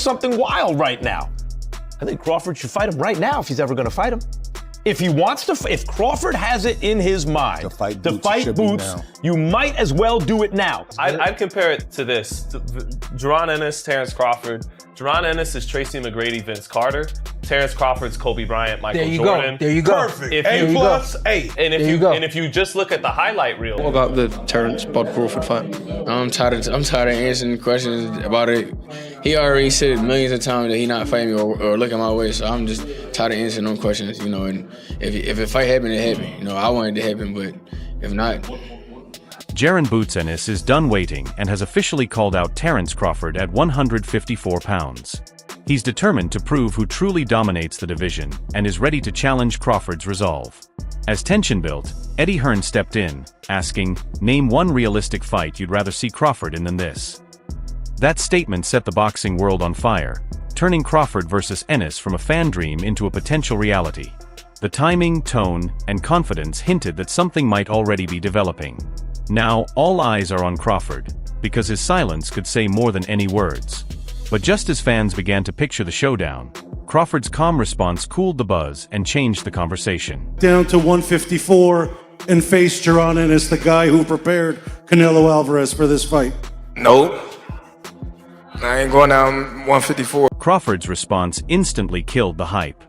something wild right now. I think Crawford should fight him right now if he's ever going to fight him. If he wants to, if Crawford has it in his mind to fight Boots, you might as well do it now. I'd compare it to this. Jaron Ennis, Terence Crawford. Jaron Ennis is Tracy McGrady, Vince Carter. Terence Crawford's Kobe Bryant, Michael Jordan. There you go. Perfect. A+A. And if you just look at the highlight reel. What about the Terence Crawford fight? I'm tired of answering questions about it. He already said millions of times that he not fighting me or looking my way, so I'm just tired of answering those questions, you know. And if a fight happened, it happened. You know, I wanted it to happen, but if not. Jaron Boots Ennis is done waiting and has officially called out Terence Crawford at 154 pounds. He's determined to prove who truly dominates the division and is ready to challenge Crawford's resolve. As tension built, Eddie Hearn stepped in, asking, "Name one realistic fight you'd rather see Crawford in than this." That statement set the boxing world on fire, turning Crawford versus Ennis from a fan dream into a potential reality. The timing, tone, and confidence hinted that something might already be developing. Now, all eyes are on Crawford, because his silence could say more than any words. But just as fans began to picture the showdown, Crawford's calm response cooled the buzz and changed the conversation. Down to 154 and face Jaron Ennis, the guy who prepared Canelo Alvarez for this fight. Nope. I ain't going down 154. Crawford's response instantly killed the hype.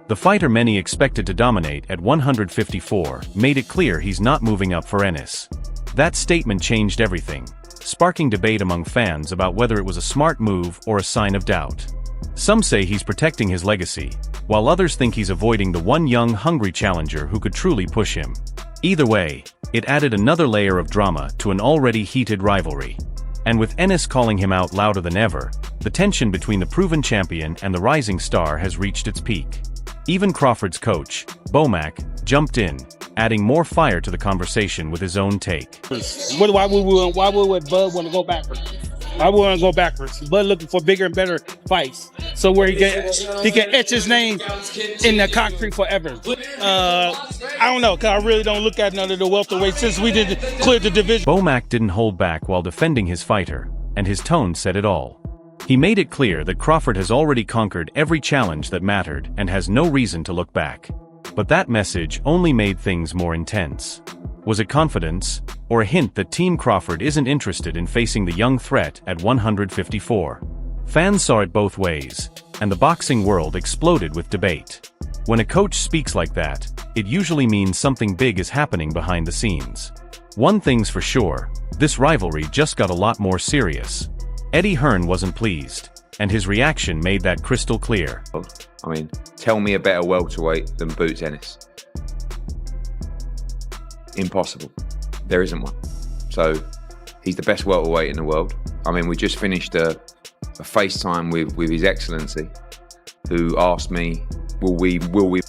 The fighter many expected to dominate at 154 made it clear he's not moving up for Ennis. That statement changed everything, sparking debate among fans about whether it was a smart move or a sign of doubt. Some say he's protecting his legacy, while others think he's avoiding the one young, hungry challenger who could truly push him. Either way, it added another layer of drama to an already heated rivalry. And with Ennis calling him out louder than ever, the tension between the proven champion and the rising star has reached its peak. Even Crawford's coach, Bomac, jumped in, adding more fire to the conversation with his own take. Why would Bud want to go backwards? I wouldn't go backwards. Bud looking for bigger and better fights, so where he can etch his name in the concrete forever. I don't know, because I really don't look at none of the welterweight since we did clear the division. Bomac didn't hold back while defending his fighter, and his tone said it all. He made it clear that Crawford has already conquered every challenge that mattered and has no reason to look back. But that message only made things more intense. Was it confidence, or a hint that Team Crawford isn't interested in facing the young threat at 154? Fans saw it both ways, and the boxing world exploded with debate. When a coach speaks like that, it usually means something big is happening behind the scenes. One thing's for sure, this rivalry just got a lot more serious. Eddie Hearn wasn't pleased, and his reaction made that crystal clear. I mean, tell me a better welterweight than Boots Ennis. Impossible. There isn't one. So, he's the best welterweight in the world. I mean, we just finished a FaceTime with His Excellency, who asked me, will we...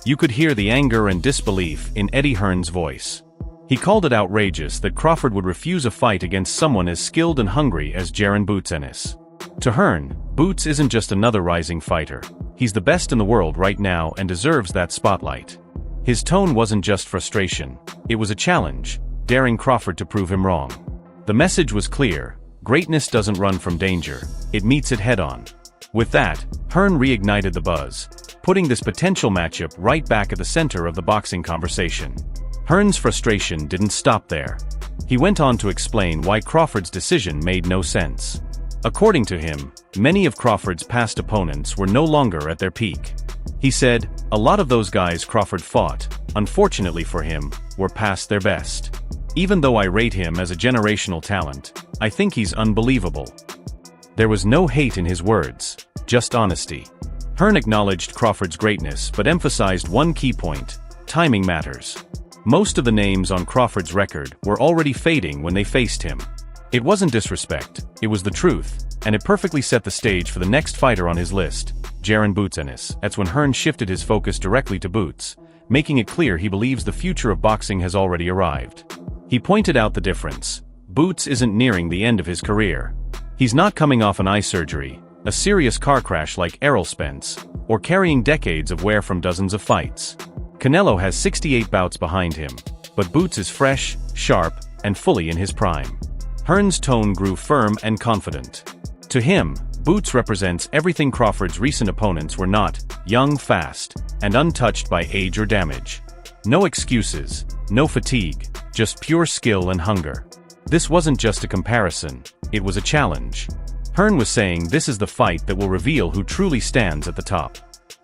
You could hear the anger and disbelief in Eddie Hearn's voice. He called it outrageous that Crawford would refuse a fight against someone as skilled and hungry as Jaron Boots Ennis. To Hearn, Boots isn't just another rising fighter. He's the best in the world right now and deserves that spotlight. His tone wasn't just frustration, it was a challenge, daring Crawford to prove him wrong. The message was clear: greatness doesn't run from danger, it meets it head-on. With that, Hearn reignited the buzz, putting this potential matchup right back at the center of the boxing conversation. Hearn's frustration didn't stop there. He went on to explain why Crawford's decision made no sense. According to him, many of Crawford's past opponents were no longer at their peak. He said, a lot of those guys Crawford fought, unfortunately for him, were past their best. Even though I rate him as a generational talent, I think he's unbelievable. There was no hate in his words, just honesty. Hearn acknowledged Crawford's greatness but emphasized one key point: timing matters. Most of the names on Crawford's record were already fading when they faced him. It wasn't disrespect, it was the truth, and it perfectly set the stage for the next fighter on his list, Jaron Boots Ennis. That's when Hearn shifted his focus directly to Boots, making it clear he believes the future of boxing has already arrived. He pointed out the difference. Boots isn't nearing the end of his career. He's not coming off an eye surgery, a serious car crash like Errol Spence, or carrying decades of wear from dozens of fights. Canelo has 68 bouts behind him, but Boots is fresh, sharp, and fully in his prime. Hearn's tone grew firm and confident. To him, Boots represents everything Crawford's recent opponents were not: young, fast, and untouched by age or damage. No excuses, no fatigue, just pure skill and hunger. This wasn't just a comparison, it was a challenge. Hearn was saying this is the fight that will reveal who truly stands at the top.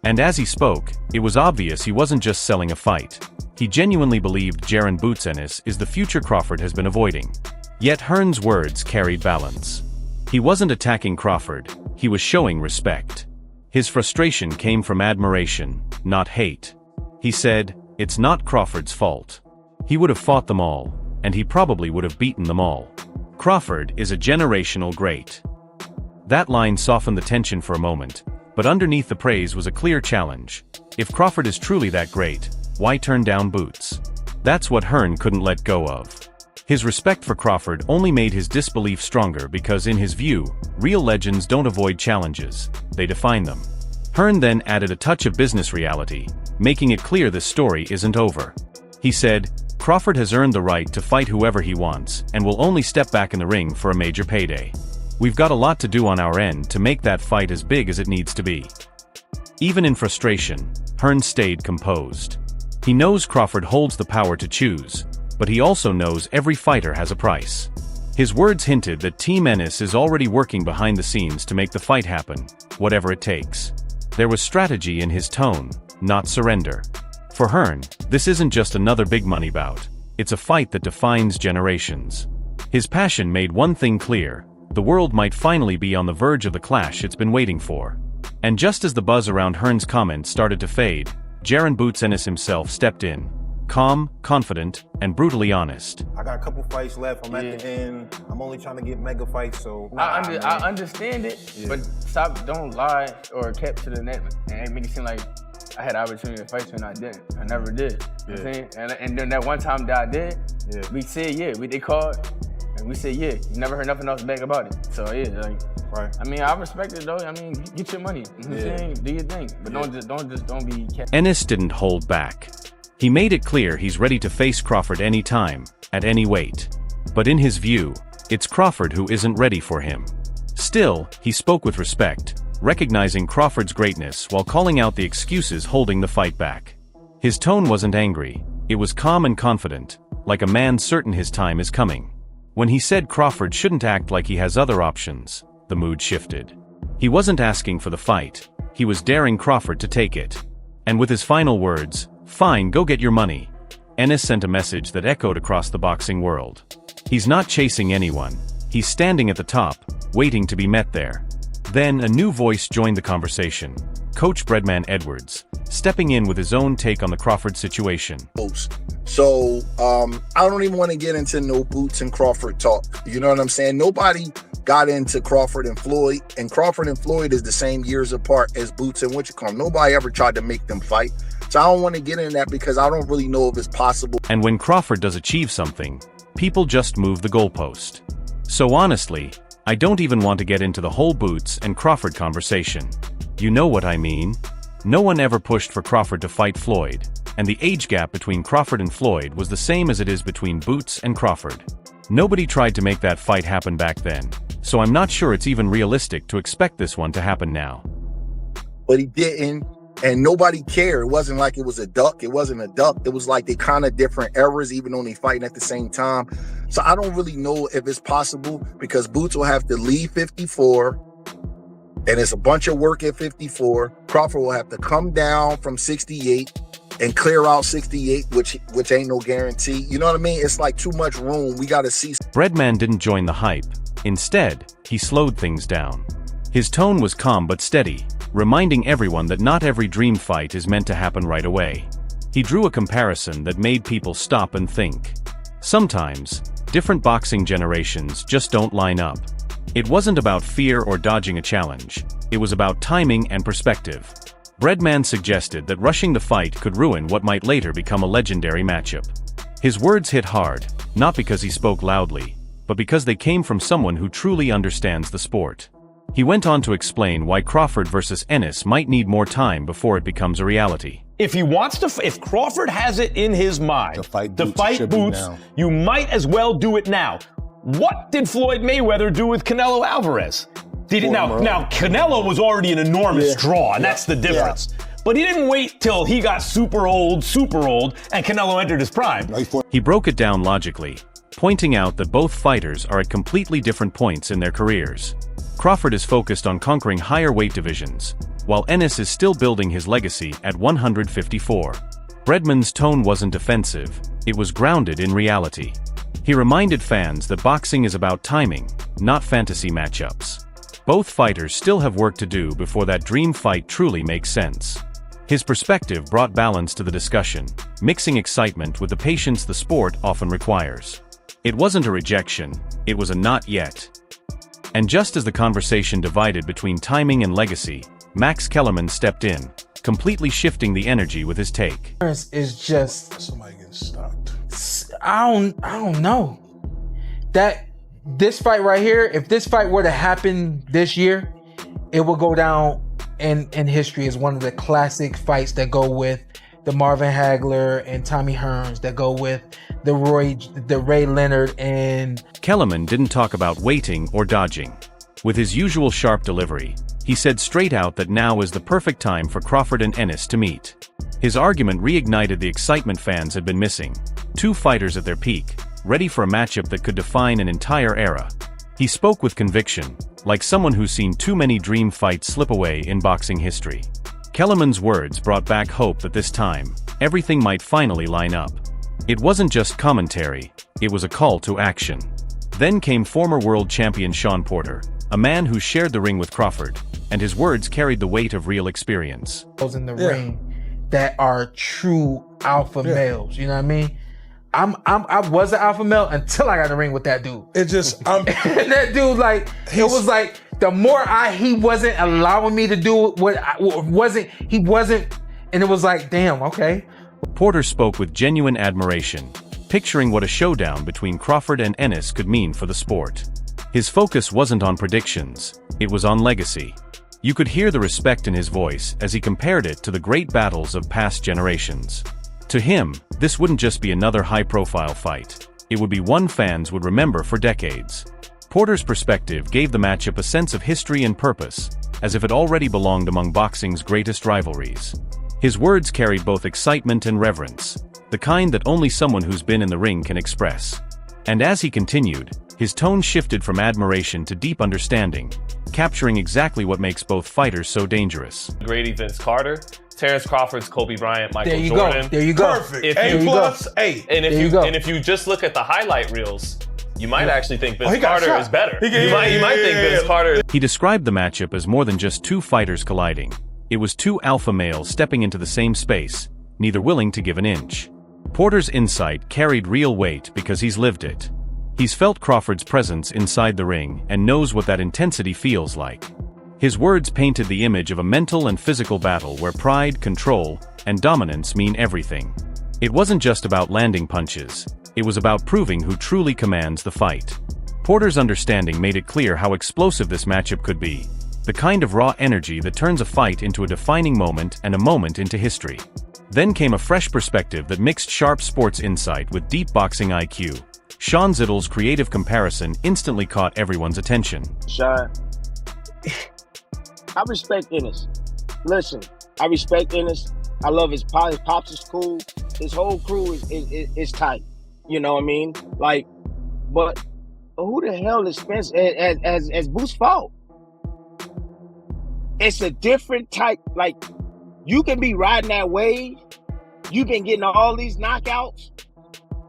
And as he spoke, it was obvious he wasn't just selling a fight. He genuinely believed Jaron "Boots" Ennis is the future Crawford has been avoiding. Yet Hearn's words carried balance. He wasn't attacking Crawford, he was showing respect. His frustration came from admiration, not hate. He said, "It's not Crawford's fault. He would have fought them all, and he probably would have beaten them all. Crawford is a generational great." That line softened the tension for a moment, but underneath the praise was a clear challenge. If Crawford is truly that great, why turn down Boots? That's what Hearn couldn't let go of. His respect for Crawford only made his disbelief stronger because in his view, real legends don't avoid challenges, they define them. Hearn then added a touch of business reality, making it clear this story isn't over. He said, "Crawford has earned the right to fight whoever he wants and will only step back in the ring for a major payday. We've got a lot to do on our end to make that fight as big as it needs to be." Even in frustration, Hearn stayed composed. He knows Crawford holds the power to choose, but he also knows every fighter has a price. His words hinted that Team Ennis is already working behind the scenes to make the fight happen, whatever it takes. There was strategy in his tone, not surrender. For Hearn, this isn't just another big money bout, it's a fight that defines generations. His passion made one thing clear: the world might finally be on the verge of the clash it's been waiting for. And just as the buzz around Hearn's comments started to fade, Jaron "Boots" Ennis himself stepped in. Calm, confident, and brutally honest. I got a couple fights left. I'm at the end. I'm only trying to get mega fights, so... I understand it, but don't lie or kept to the net and make it seem like I had the opportunity to fight you and I didn't. I never did. You know what I'm saying? And then that one time that I did, we said, they called, and we said, you never heard nothing else back about it. So right. I mean, I respect it though. I mean, get your money. You know what I'm saying? Do your thing. But don't be kept. Ennis didn't hold back. He made it clear he's ready to face Crawford anytime, at any weight. But in his view, it's Crawford who isn't ready for him. Still, he spoke with respect, recognizing Crawford's greatness while calling out the excuses holding the fight back. His tone wasn't angry, it was calm and confident, like a man certain his time is coming. When he said Crawford shouldn't act like he has other options, the mood shifted. He wasn't asking for the fight, he was daring Crawford to take it. And with his final words, "Fine, go get your money," Ennis sent a message that echoed across the boxing world. He's not chasing anyone, he's standing at the top, waiting to be met there. Then a new voice joined the conversation, Coach Breadman Edwards, stepping in with his own take on the Crawford situation. So, I don't even want to get into no Boots and Crawford talk. You know what I'm saying? Nobody got into Crawford and Floyd is the same years apart as Boots and Wichicom. Nobody ever tried to make them fight. So I don't want to get into that because I don't really know if it's possible. And when Crawford does achieve something, people just move the goalpost. So honestly, I don't even want to get into the whole Boots and Crawford conversation. You know what I mean? No one ever pushed for Crawford to fight Floyd, and the age gap between Crawford and Floyd was the same as it is between Boots and Crawford. Nobody tried to make that fight happen back then, so I'm not sure it's even realistic to expect this one to happen now. But he didn't. And nobody cared. It wasn't like it was a duck. It wasn't a duck. It was like they kind of different eras, even though they fighting at the same time. So I don't really know if it's possible because Boots will have to leave 54. And it's a bunch of work at 54. Crawford will have to come down from 68 and clear out 68, which ain't no guarantee. You know what I mean? It's like too much room. We got to see. Breadman didn't join the hype. Instead, he slowed things down. His tone was calm but steady, reminding everyone that not every dream fight is meant to happen right away. He drew a comparison that made people stop and think. Sometimes, different boxing generations just don't line up. It wasn't about fear or dodging a challenge, it was about timing and perspective. Breadman suggested that rushing the fight could ruin what might later become a legendary matchup. His words hit hard, not because he spoke loudly, but because they came from someone who truly understands the sport. He went on to explain why Crawford versus Ennis might need more time before it becomes a reality. If Crawford has it in his mind to fight Boots, you might as well do it now. What did Floyd Mayweather do with Canelo Alvarez? Now Canelo was already an enormous draw, and that's the difference. But he didn't wait till he got super old, and Canelo entered his prime. He broke it down logically, pointing out that both fighters are at completely different points in their careers. Crawford is focused on conquering higher weight divisions, while Ennis is still building his legacy at 154. Bredman's tone wasn't defensive, it was grounded in reality. He reminded fans that boxing is about timing, not fantasy matchups. Both fighters still have work to do before that dream fight truly makes sense. His perspective brought balance to the discussion, mixing excitement with the patience the sport often requires. It wasn't a rejection, it was a not yet. And just as the conversation divided between timing and legacy, Max Kellerman stepped in, completely shifting the energy with his take. Is just somebody getting stopped. I don't know. That this fight right here, if this fight were to happen this year, it will go down in history as one of the classic fights that go with the Marvin Hagler and Tommy Hearns, that go with the Ray Leonard and... Kellerman didn't talk about waiting or dodging. With his usual sharp delivery, he said straight out that now is the perfect time for Crawford and Ennis to meet. His argument reignited the excitement fans had been missing. Two fighters at their peak, ready for a matchup that could define an entire era. He spoke with conviction, like someone who's seen too many dream fights slip away in boxing history. Kellerman's words brought back hope that this time, everything might finally line up. It wasn't just commentary, it was a call to action. Then came former world champion Shawn Porter, a man who shared the ring with Crawford, and his words carried the weight of real experience. Those in the ring that are true alpha males, you know what I mean? I was an alpha male until I got in the ring with that dude. It just, that dude, like, it was like, the more he wasn't allowing me to do what he wasn't, and it was like, damn, okay. Porter spoke with genuine admiration, picturing what a showdown between Crawford and Ennis could mean for the sport. His focus wasn't on predictions, it was on legacy. You could hear the respect in his voice as he compared it to the great battles of past generations. To him, this wouldn't just be another high-profile fight. It would be one fans would remember for decades. Porter's perspective gave the matchup a sense of history and purpose, as if it already belonged among boxing's greatest rivalries. His words carried both excitement and reverence, the kind that only someone who's been in the ring can express. And as he continued, his tone shifted from admiration to deep understanding, capturing exactly what makes both fighters so dangerous. Grady Vince Carter, Terence Crawford's Kobe Bryant, Michael there you Jordan. Go. There you go. Perfect. A+, And if you just look at the highlight reels, you might actually think Vince Carter is better. You might think Vince Carter. He described the matchup as more than just two fighters colliding. It was two alpha males stepping into the same space, neither willing to give an inch. Porter's insight carried real weight because he's lived it. He's felt Crawford's presence inside the ring and knows what that intensity feels like. His words painted the image of a mental and physical battle where pride, control, and dominance mean everything. It wasn't just about landing punches, it was about proving who truly commands the fight. Porter's understanding made it clear how explosive this matchup could be, the kind of raw energy that turns a fight into a defining moment and a moment into history. Then came a fresh perspective that mixed sharp sports insight with deep boxing IQ. Sean Zittle's creative comparison instantly caught everyone's attention. Sean, I respect Ennis. Listen, I respect Ennis. I love his pops. His pops is cool. His whole crew is tight. You know what I mean? Like, but who the hell is Spence as Boots fought? It's a different type. Like, you can be riding that wave. You've been getting all these knockouts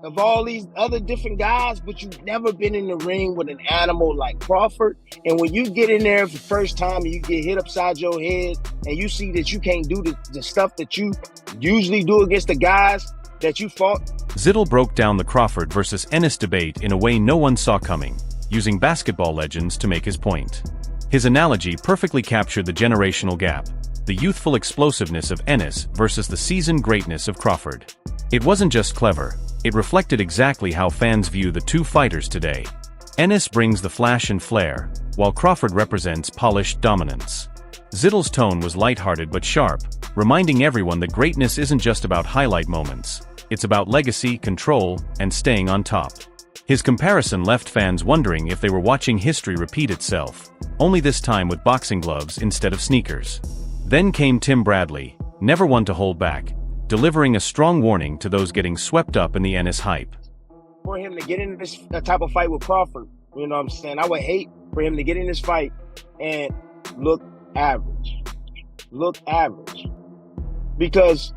of all these other different guys, but you've never been in the ring with an animal like Crawford. And when you get in there for the first time and you get hit upside your head and you see that you can't do the stuff that you usually do against the guys that you fought. Zittle broke down the Crawford versus Ennis debate in a way no one saw coming, using basketball legends to make his point. His analogy perfectly captured the generational gap, the youthful explosiveness of Ennis versus the seasoned greatness of Crawford. It wasn't just clever, it reflected exactly how fans view the two fighters today. Ennis brings the flash and flair, while Crawford represents polished dominance. Zittle's tone was lighthearted but sharp, reminding everyone that greatness isn't just about highlight moments, it's about legacy, control, and staying on top. His comparison left fans wondering if they were watching history repeat itself, only this time with boxing gloves instead of sneakers. Then came Tim Bradley, never one to hold back, delivering a strong warning to those getting swept up in the Ennis hype. For him to get in this type of fight with Crawford, you know what I'm saying? I would hate for him to get in this fight and look average. Look average. Because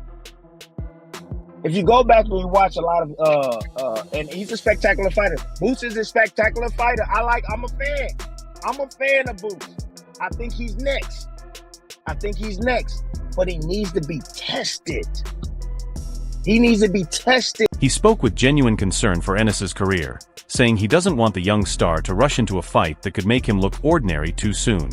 if you go back and you watch a lot of, and he's a spectacular fighter. Boots is a spectacular fighter. I'm a fan. I'm a fan of Boots. I think he's next. But he needs to be tested. He spoke with genuine concern for Ennis's career, saying he doesn't want the young star to rush into a fight that could make him look ordinary too soon.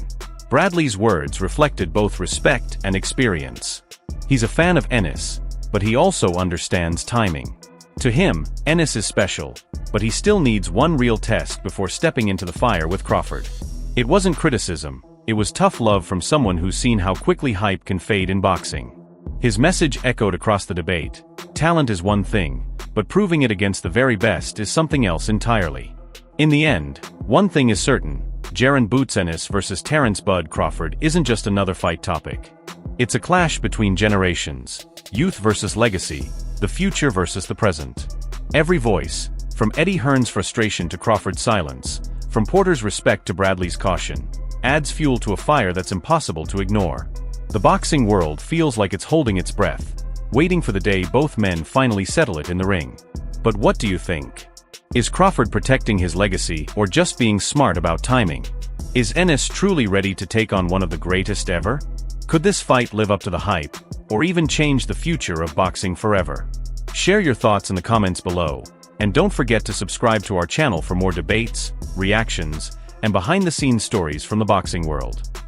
Bradley's words reflected both respect and experience. He's a fan of Ennis, but he also understands timing. To him, Ennis is special, but he still needs one real test before stepping into the fire with Crawford. It wasn't criticism, it was tough love from someone who's seen how quickly hype can fade in boxing. His message echoed across the debate: talent is one thing, but proving it against the very best is something else entirely. In the end, one thing is certain: Jaron Ennis versus Terence "Bud" Crawford isn't just another fight topic. It's a clash between generations, youth versus legacy, the future versus the present. Every voice, from Eddie Hearn's frustration to Crawford's silence, from Porter's respect to Bradley's caution, adds fuel to a fire that's impossible to ignore. The boxing world feels like it's holding its breath, waiting for the day both men finally settle it in the ring. But what do you think? Is Crawford protecting his legacy or just being smart about timing? Is Ennis truly ready to take on one of the greatest ever? Could this fight live up to the hype, or even change the future of boxing forever? Share your thoughts in the comments below, and don't forget to subscribe to our channel for more debates, reactions, and behind-the-scenes stories from the boxing world.